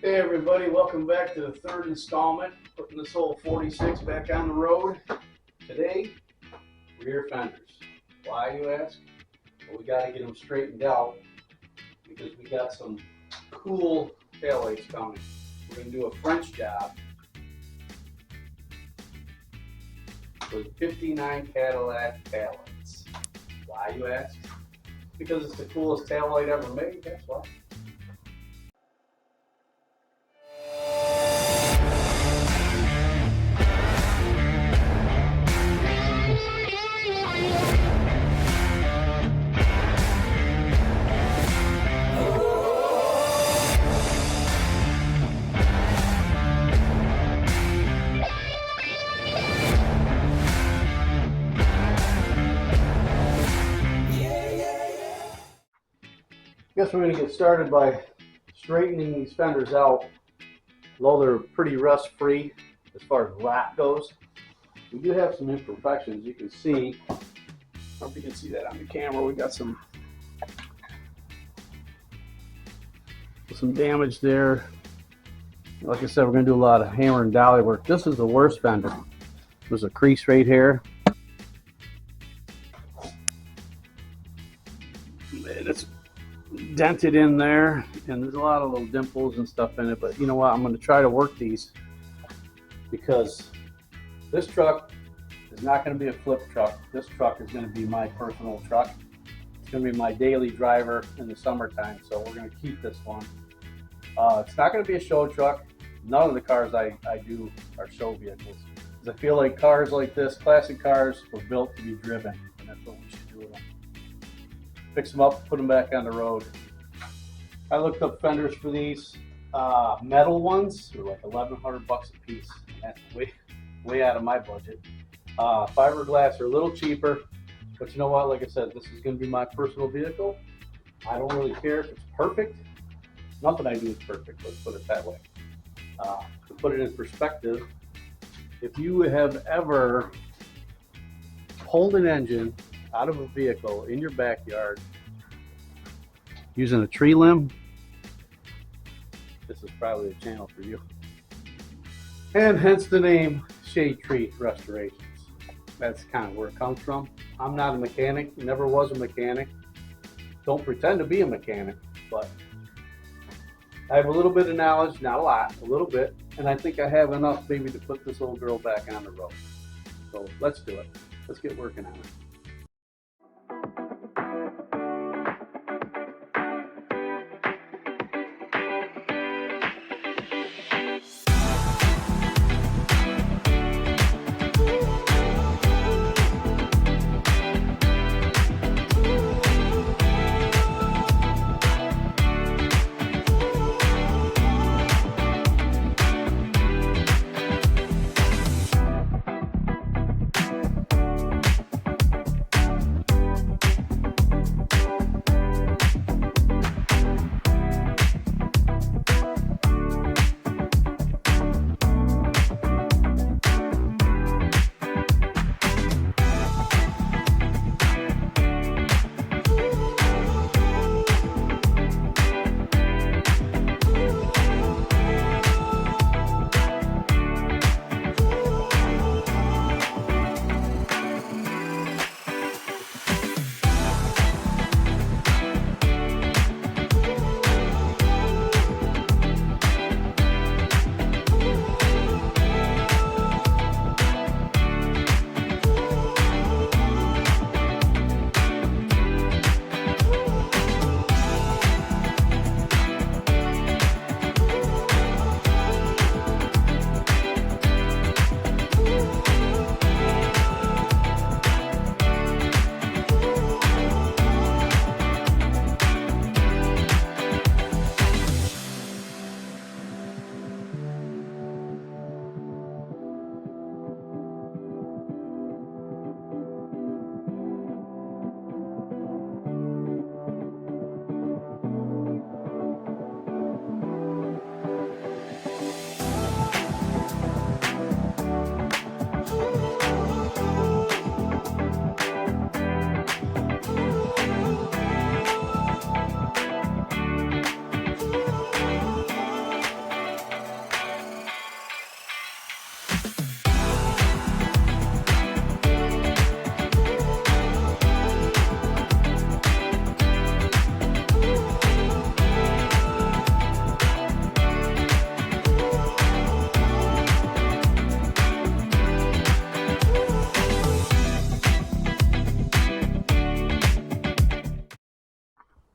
Hey everybody, welcome back to the third installment, putting this whole 46 back on the road. Today, rear fenders. Why, you ask? Well, we got to get them straightened out because we got some cool taillights coming. We're going to do a French job with 59 Cadillac taillights. Why, you ask? Because it's the coolest taillight ever made, that's why. Guess we're going to get started by straightening these fenders out. Although they're pretty rust free as far as rot goes, we do have some imperfections. You can see, I don't know if you can see that on the camera, we got some damage there. Like I said, we're going to do a lot of hammer and dolly work. This is the worst fender. There's a crease right here. It's dented in there, and there's a lot of little dimples and stuff in it, but you know what, I'm going to try to work these because this truck is not going to be a flip truck. This truck is going to be my personal truck. It's going to be my daily driver in the summertime, so we're going to keep this one. It's not going to be a show truck. None of the cars I do are show vehicles, because I feel like cars like this, classic cars, were built to be driven, and that's what we should do with them. Fix them up, put them back on the road. I looked up fenders for these metal ones. They're like $1,100 a piece. That's way out of my budget. Fiberglass are a little cheaper, but you know what? Like I said, this is going to be my personal vehicle. I don't really care if it's perfect. Nothing I do is perfect. Let's put it that way. To put it in perspective, if you have ever pulled an engine out of a vehicle in your backyard using a tree limb, this is probably a channel for you. And hence the name Shade Tree Restorations. That's kind of where it comes from. I'm not a mechanic, never was a mechanic. Don't pretend to be a mechanic, but I have a little bit of knowledge, not a lot, a little bit, and I think I have enough maybe to put this little girl back on the road. So let's do it. Let's get working on it.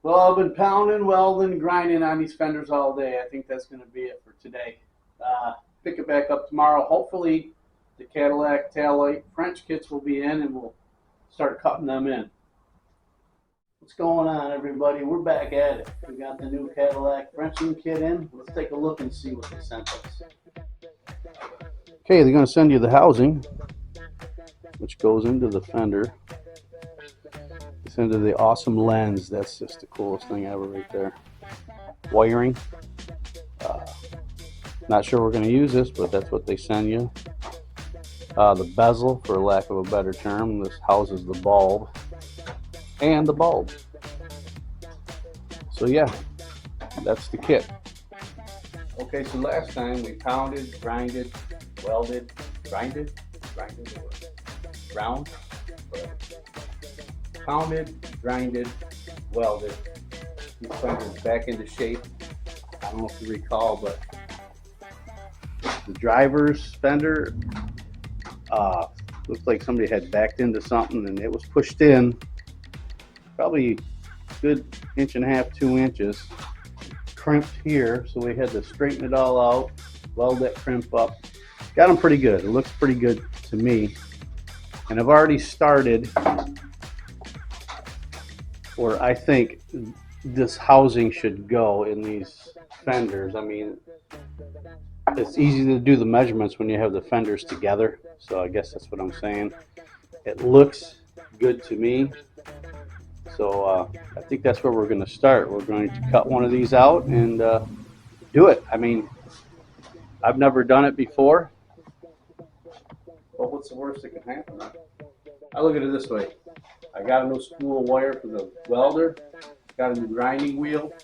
Well, I've been pounding, welding, grinding on these fenders all day. I think that's going to be it for today. Pick it back up tomorrow. Hopefully the Cadillac taillight French kits will be in and we'll start cutting them in. What's going on, everybody? We're back at it. We got the new Cadillac Frenching kit in. Let's take a look and see what they sent us. Okay, they're going to send you the housing, which goes into the fender. It's into the awesome lens. That's just the coolest thing ever right there. Wiring. Not sure we're going to use this, but that's what they send you. The bezel, for lack of a better term, this houses the bulb and the bulb. So yeah, that's the kit. Okay, so last time we pounded, grinded, welded, ground, pounded, grinded, welded. These fenders back into shape. I don't know if you recall, but the driver's fender looked like somebody had backed into something and it was pushed in probably good 1.5 to 2 inches, crimped here, so we had to straighten it all out, weld that crimp up. Got them pretty good. It looks pretty good to me, and I've already started where I think this housing should go in these fenders. I mean, it's easy to do the measurements when you have the fenders together, so I guess that's what I'm saying. It looks good to me, so I think that's where we're going to start. We're going to cut one of these out and do it. I mean, I've never done it before, but what's the worst that can happen? I look at it this way. I got a new spool of wire for the welder, got a new grinding wheel.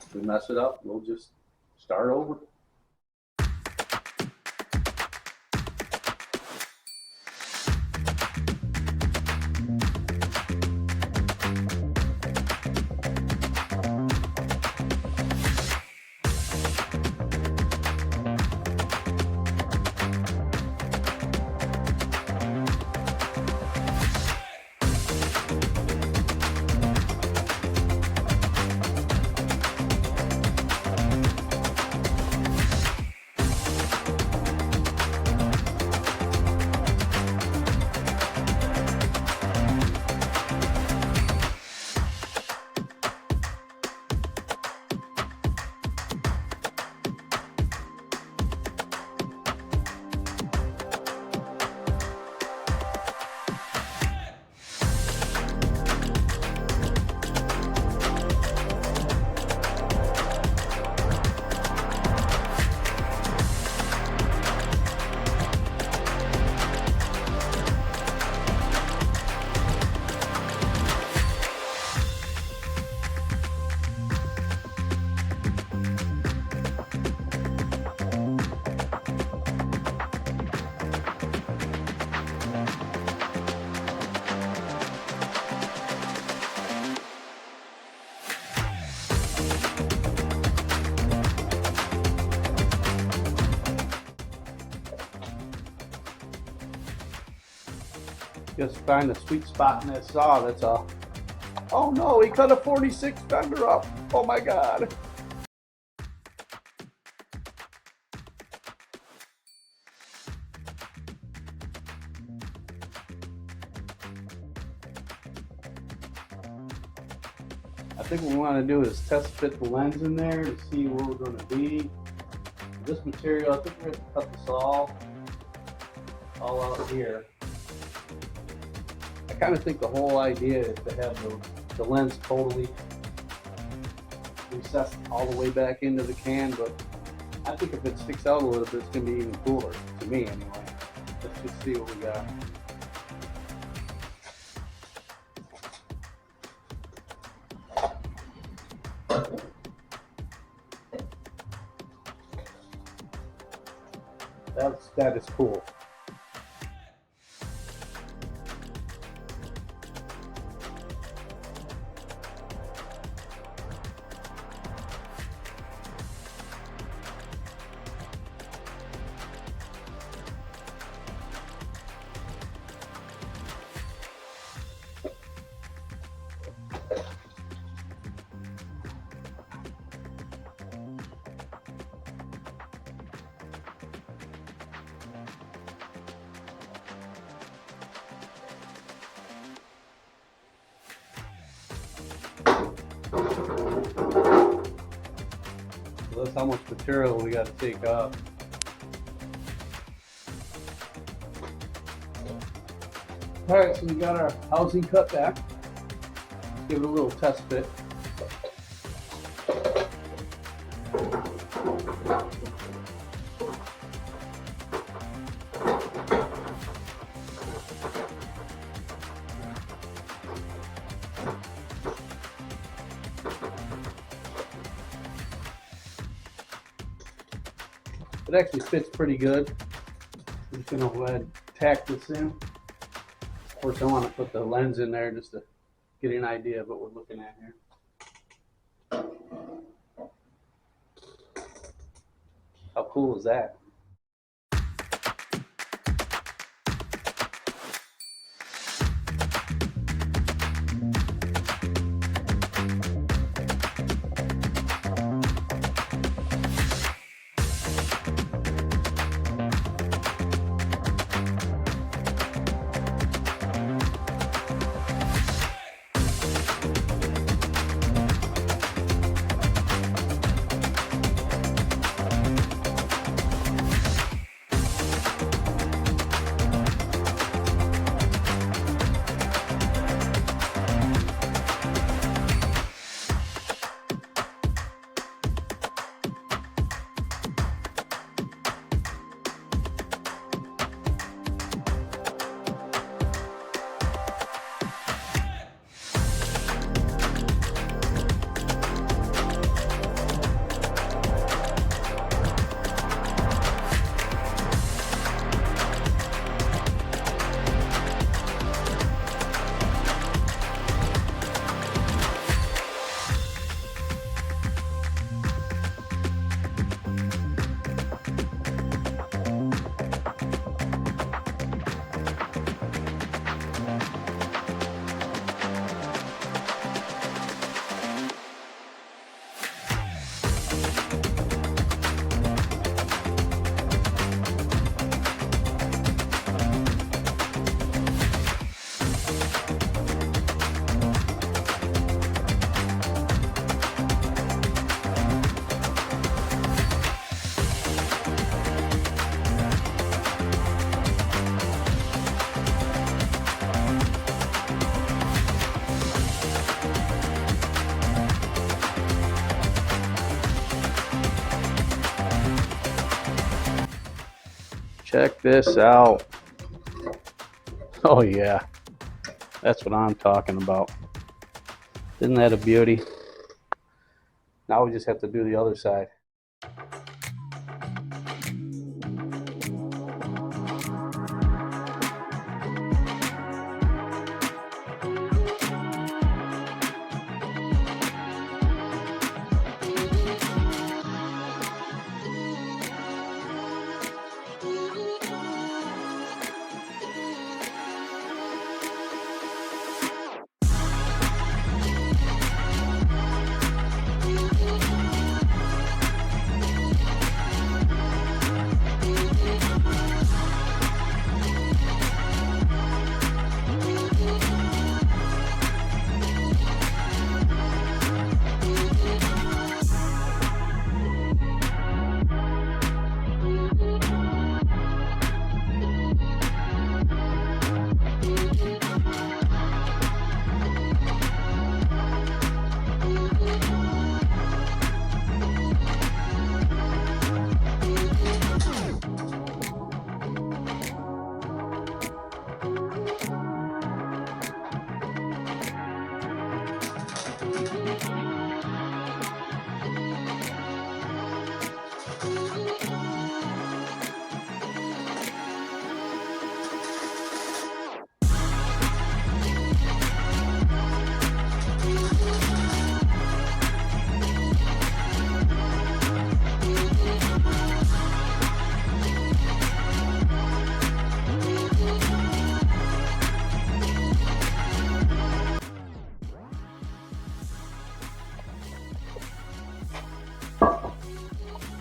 If we mess it up, we'll just start over. Just find a sweet spot in that saw. That's all. Oh no, he cut a 46 fender up. Oh my God. I think what we want to do is test fit the lens in there to see where we're going to be. This material, I think we're going to cut this all out here. I kind of think the whole idea is to have the lens totally recessed all the way back into the can, but I think if it sticks out a little bit, it's going to be even cooler, to me anyway. Let's just see what we got. That is cool. So that's how much material we got to take off. All right, so we got our housing cut back. Let's give it a little test fit. It actually fits pretty good. I'm just gonna go ahead and tack this in. Of course, I want to put the lens in there just to get an idea of what we're looking at here. How cool is that? Check this out. Oh yeah, that's what I'm talking about. Isn't that a beauty? Now we just have to do the other side.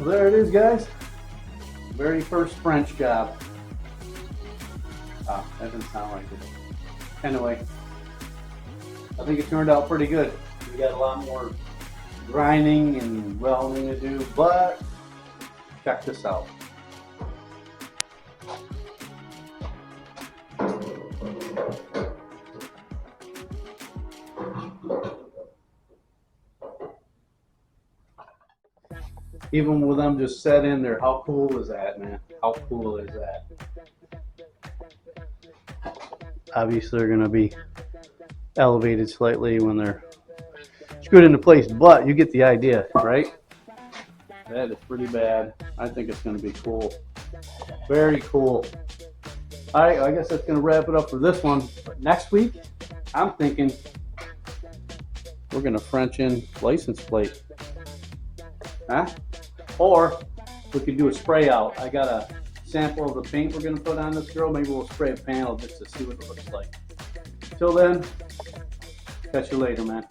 Well, there it is, guys. Very first French job. Ah, that didn't sound like it. Anyway, I think it turned out pretty good. We got a lot more grinding and welding to do, but check this out. Even with them just set in there, how cool is that, man? How cool is that? Obviously, they're going to be elevated slightly when they're screwed into place, but you get the idea, right? That is pretty bad. I think it's going to be cool. Very cool. All right, I guess that's going to wrap it up for this one. But next week, I'm thinking we're going to French in license plate. Huh? Or we could do a spray out. I got a sample of the paint we're going to put on this girl. Maybe we'll spray a panel just to see what it looks like. Till then, catch you later, man.